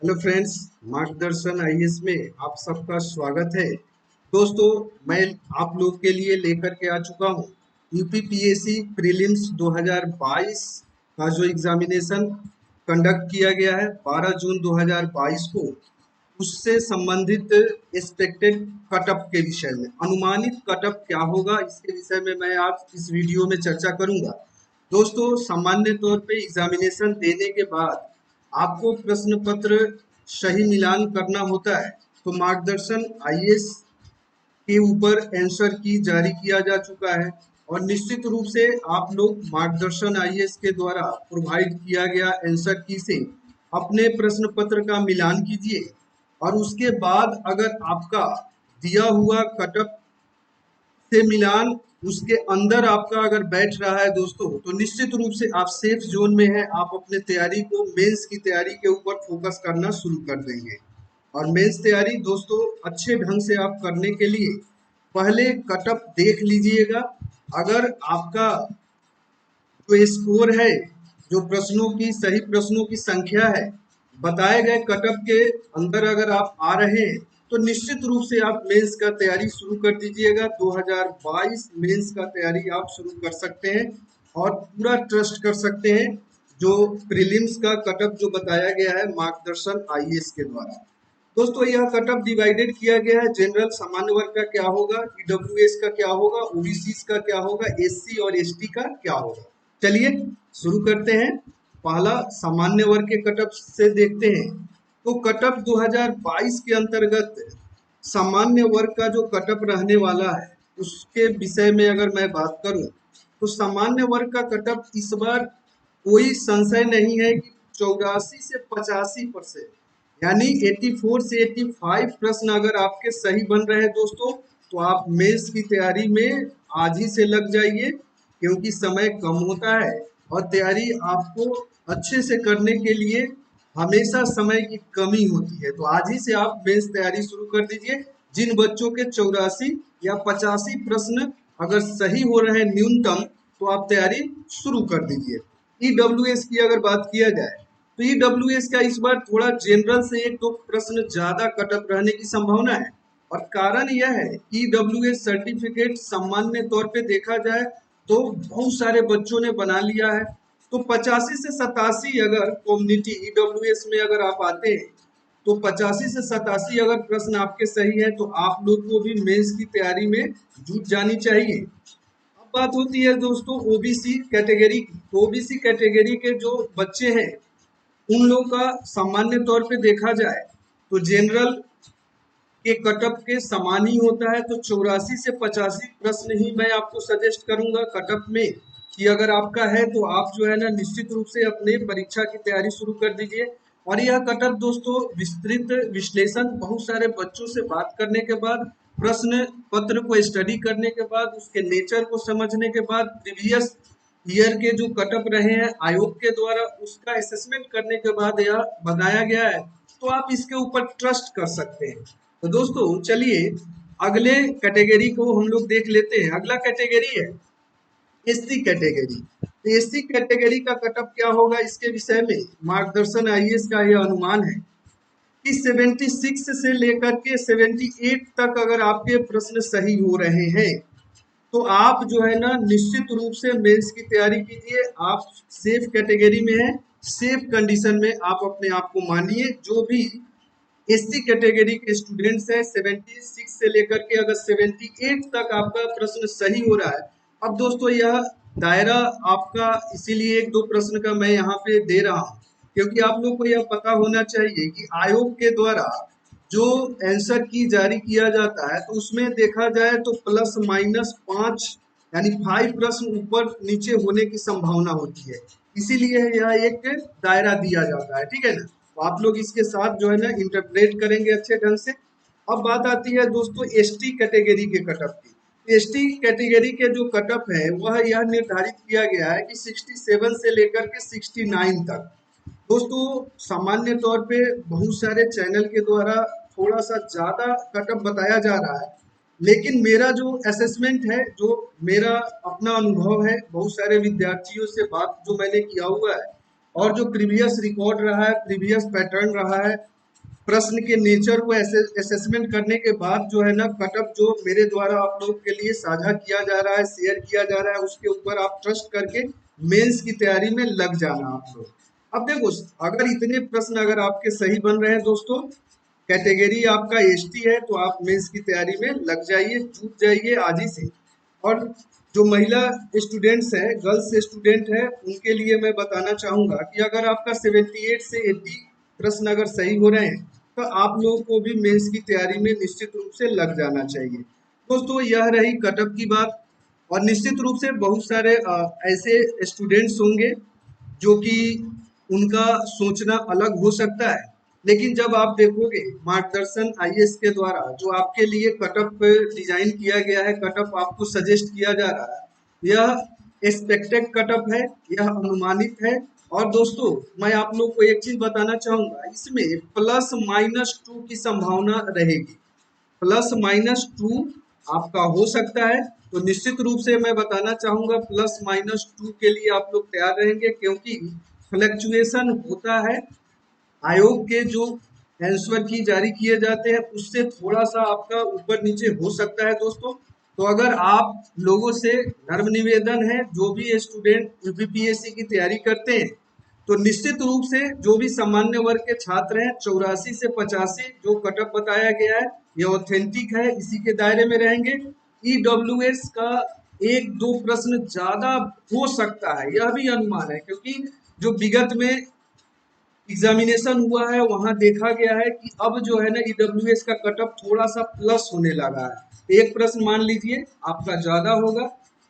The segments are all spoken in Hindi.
हेलो फ्रेंड्स, मार्गदर्शन आईएएस में आप सबका स्वागत है। दोस्तों, मैं आप लोग के लिए लेकर के आ चुका हूँ यूपीपीएससी प्रीलिम्स 2022 का जो एग्जामिनेशन कंडक्ट किया गया है 12 जून 2022 को, उससे संबंधित एक्सपेक्टेड कटअप के विषय में, अनुमानित कटअप क्या होगा, इसके विषय में मैं आज इस वीडियो में चर्चा करूंगा। दोस्तों, सामान्य तौर पे एग्जामिनेशन देने के बाद आपको प्रश्न पत्र सही मिलान करना होता है, तो मार्गदर्शन आईएएस के ऊपर आंसर की जारी किया जा चुका है और निश्चित रूप से आप लोग मार्गदर्शन आईएएस के द्वारा प्रोवाइड किया गया आंसर की से अपने प्रश्न पत्र का मिलान कीजिए और उसके बाद अगर आपका दिया हुआ कटअप से मिलान उसके अंदर आपका अगर बैठ रहा है दोस्तों, तो निश्चित रूप से आप सेफ जोन में हैं। आप अपने तैयारी को, मेंस की तैयारी के ऊपर फोकस करना शुरू कर देंगे। और मेंस तैयारी दोस्तों अच्छे ढंग से आप करने के लिए पहले कटअप देख लीजिएगा। अगर आपका जो स्कोर है, जो प्रश्नों की, सही प्रश्नों की संख्या है, बताए गए कटअप के अंदर अगर आप आ रहे हैं, तो निश्चित रूप से आप मेंस का तैयारी शुरू कर दीजिएगा। 2022 मेंस का तैयारी आप शुरू कर सकते हैं और पूरा ट्रस्ट कर सकते हैं जो प्रीलिम्स का कटअप जो बताया गया है मार्गदर्शन आईएएस के द्वारा। दोस्तों, यह कटअप डिवाइडेड किया गया है। जनरल सामान्य वर्ग का क्या होगा, ईडब्ल्यूएस का क्या होगा, ओबीसी का क्या होगा, एससी और एसटी का क्या होगा। चलिए शुरू करते हैं। पहला सामान्य वर्ग के कटअप से देखते हैं। तो कटअप 2022 के अंतर्गत सामान्य वर्ग का जो कटअप रहने वाला है उसके विषय में अगर मैं बात करूं, तो सामान्य वर्ग का कटअप इस बार कोई संशय नहीं है कि 84 से 85%, यानी 84 से 85 प्रश्न अगर आपके सही बन रहे हैं दोस्तों, तो आप मेंस की तैयारी में आज ही से लग जाइए, क्योंकि समय कम होता है और तैयारी आपको अच्छे से करने के लिए हमेशा समय की कमी होती है। तो आज ही से आप मेंस तैयारी शुरू कर दीजिए। जिन बच्चों के 84 या 85 प्रश्न अगर सही हो रहे हैं न्यूनतम, तो आप तैयारी शुरू कर दीजिए। ईडब्ल्यूएस की अगर बात किया जाए, तो ईडब्ल्यूएस का इस बार थोड़ा जनरल से एक दो प्रश्न ज्यादा कटअप रहने की संभावना है और कारण यह है कि ईडब्ल्यूएस सर्टिफिकेट सामान्य तौर पे देखा जाए तो बहुत सारे बच्चों ने बना लिया है। तो 85 से 87 अगर कम्युनिटी ईडब्ल्यूएस में अगर आप आते हैं, तो 85 से 87 अगर प्रश्न आपके सही है, तो आप लोग को भी मेंस की तैयारी में जुट जानी चाहिए। अब बात होती है दोस्तों ओबीसी कैटेगरी की। तो ओबीसी कैटेगरी के जो बच्चे हैं, उन लोगों का सामान्य तौर पे देखा जाए तो जनरल के कटअप के समान ही होता है। तो 84 से 85 प्रश्न ही मैं आपको सजेस्ट करूंगा कटअप में, कि अगर आपका है तो आप जो है ना निश्चित रूप से अपने परीक्षा की तैयारी शुरू कर दीजिए। और यह कटअप दोस्तों विस्तृत विश्लेषण, बहुत सारे बच्चों से बात करने के बाद, प्रश्न पत्र को स्टडी करने के बाद, उसके नेचर को समझने के बाद, प्रीवियस ईयर के जो कटअप रहे हैं आयोग के द्वारा, उसका असेसमेंट करने के बाद यह बनाया गया है। तो आप इसके ऊपर ट्रस्ट कर सकते हैं। तो दोस्तों चलिए अगले कैटेगरी को हम लोग देख लेते हैं। अगला कैटेगरी है एससी कैटेगरी। तो एससी कैटेगरी का कटअप क्या होगा, इसके विषय में मार्गदर्शन आईएएस का यह अनुमान है कि 76 से लेकर के 78 तक अगर आपके प्रश्न सही हो रहे हैं, तो आप जो है ना निश्चित रूप से मेंस की तैयारी कीजिए। आप सेफ कैटेगरी में हैं, सेफ कंडीशन में आप अपने आप को मानिए। जो भी एससी कैटेगरी के स्टूडेंट्स हैं, 76 से लेकर के अगर 78 तक आपका प्रश्न सही हो रहा है। अब दोस्तों यह दायरा आपका इसीलिए एक दो प्रश्न का मैं यहाँ पे दे रहा हूँ, क्योंकि आप लोग को यह पता होना चाहिए कि आयोग के द्वारा जो आंसर की जारी किया जाता है, तो उसमें देखा जाए तो प्लस माइनस 5 यानी 5 प्रश्न ऊपर नीचे होने की संभावना होती है। इसीलिए यह एक दायरा दिया जाता है, ठीक है ना। तो आप लोग इसके साथ जो है ना इंटरप्रेट करेंगे अच्छे ढंग से। अब बात आती है दोस्तों एसटी कैटेगरी के कटअप की। एसटी कैटेगरी के जो कटअप है वह यह निर्धारित किया गया है कि 67 से लेकर के 69 तक। दोस्तों सामान्य तौर पे बहुत सारे चैनल के द्वारा थोड़ा सा ज्यादा कटअप बताया जा रहा है, लेकिन मेरा जो असेसमेंट है, जो मेरा अपना अनुभव है, बहुत सारे विद्यार्थियों से बात जो मैंने किया हुआ है, और जो प्रीवियस रिकॉर्ड रहा है, प्रीवियस पैटर्न रहा है, प्रश्न के नेचर को असेसमेंट करने के बाद जो है ना कटअप जो मेरे द्वारा आप लोग के लिए साझा किया जा रहा है, शेयर किया जा रहा है, उसके ऊपर आप ट्रस्ट करके मेंस की तैयारी में लग जाना आप लोग। अब देखो, अगर इतने प्रश्न अगर आपके सही बन रहे हैं दोस्तों, कैटेगरी आपका एसटी है, तो आप मेंस की तैयारी में लग जाइए, जुट जाइए आज ही से। और जो महिला स्टूडेंट्स हैं, गर्ल्स स्टूडेंट हैं, उनके लिए मैं बताना चाहूँगा कि अगर आपका 78 से 80 प्रश्न अगर सही हो रहे हैं, तो आप लोगों को भी मेंस की तैयारी में निश्चित रूप से लग जाना चाहिए। दोस्तों, यह रही कटअप की बात। और निश्चित रूप से बहुत सारे ऐसे स्टूडेंट्स होंगे जो कि उनका सोचना अलग हो सकता है, लेकिन जब आप देखोगे मार्गदर्शन आईएएस के द्वारा जो आपके लिए कटअप डिजाइन किया गया है, कटअप आपको सजेस्ट किया जा रहा है, यह एक्सपेक्टेड कटअप है, यह अनुमानित है। और दोस्तों, मैं आप लोग को एक चीज बताना चाहूंगा, इसमें +-2 की संभावना रहेगी। +-2 आपका हो सकता है। तो निश्चित रूप से मैं बताना चाहूंगा +-2 के लिए आप लोग तैयार रहेंगे, क्योंकि फ्लक्चुएशन होता है। आयोग के जो आंसर की जारी किए जाते हैं उससे थोड़ा सा आपका ऊपर नीचे हो सकता है दोस्तों। तो अगर आप लोगों से नर्म निवेदन है, जो भी स्टूडेंट यूपीपीएससी की तैयारी करते हैं, तो निश्चित रूप से जो भी सामान्य वर्ग के छात्र हैं, 84 से 85 जो कटअप बताया गया है, ये ऑथेंटिक है, इसी के दायरे में रहेंगे। ईडब्ल्यूएस का 1-2 प्रश्न ज्यादा हो सकता है, यह भी अनुमान है, क्योंकि जो विगत में एग्जामिनेशन हुआ है वहां देखा गया है कि अब जो है ना ईडब्ल्यूएस का कटअप थोड़ा सा प्लस होने लगा है। एक प्रश्न मान लीजिए आपका ज्यादा होगा।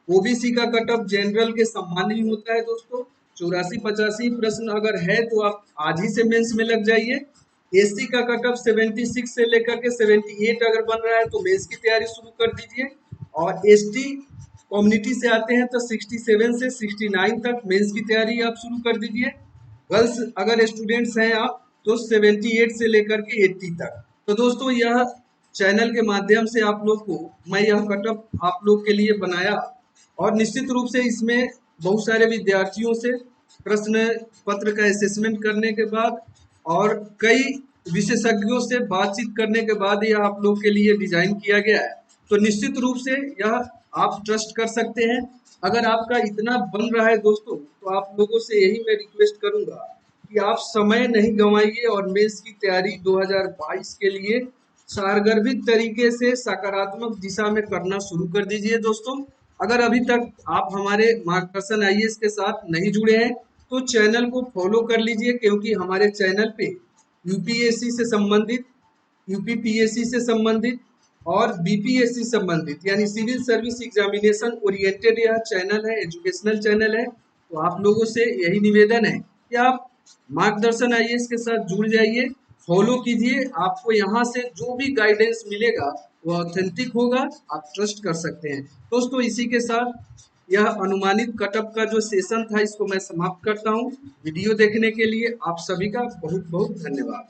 ओबीसी का कटअप जनरल के समान ही होता है दोस्तों, 84-85 प्रश्न अगर है तो आप आज ही से मेंस में लग जाइए। एससी का कटअप 76 से लेकर के 78 अगर बन रहा है तो मेंस की तैयारी शुरू कर दीजिए। और एसटी कम्युनिटी से आते हैं तो 67 से 69 तक मेंस की तैयारी आप शुरू कर दीजिए। गर्ल्स अगर स्टूडेंट्स हैं आप, तो 78 से लेकर के 80 तक। तो दोस्तों, यह चैनल के माध्यम से आप लोग को मैं यह कटअप आप लोग के लिए बनाया, और निश्चित रूप से इसमें बहुत सारे विद्यार्थियों से प्रश्न पत्र का असेसमेंट करने के बाद और कई विशेषज्ञों से बातचीत करने के बाद यह आप लोग के लिए डिजाइन किया गया है। तो निश्चित रूप से यह आप ट्रस्ट कर सकते हैं। अगर आपका इतना बन रहा है दोस्तों, तो आप लोगों से यही मैं रिक्वेस्ट करूंगा कि आप समय नहीं गंवाइए और मेंस की तैयारी 2022 के लिए सारगर्भित तरीके से सकारात्मक दिशा में करना शुरू कर दीजिए दोस्तों। अगर अभी तक आप हमारे मार्गदर्शन आईएएस के साथ नहीं जुड़े हैं, तो चैनल को फॉलो कर लीजिए, क्योंकि हमारे चैनल पे यूपीएससी से संबंधित, यूपीपीएससी से संबंधित और बीपीएससी संबंधित यानी सिविल सर्विस एग्जामिनेशन ओरिएंटेड यह चैनल है, एजुकेशनल चैनल है। तो आप लोगों से यही निवेदन है कि आप मार्गदर्शन आईएएस के साथ जुड़ जाइए, फॉलो कीजिए। आपको यहाँ से जो भी गाइडेंस मिलेगा वो ऑथेंटिक होगा, आप ट्रस्ट कर सकते हैं दोस्तों। इसी के साथ यह अनुमानित कटअप का जो सेशन था इसको मैं समाप्त करता हूँ। वीडियो देखने के लिए आप सभी का बहुत बहुत धन्यवाद।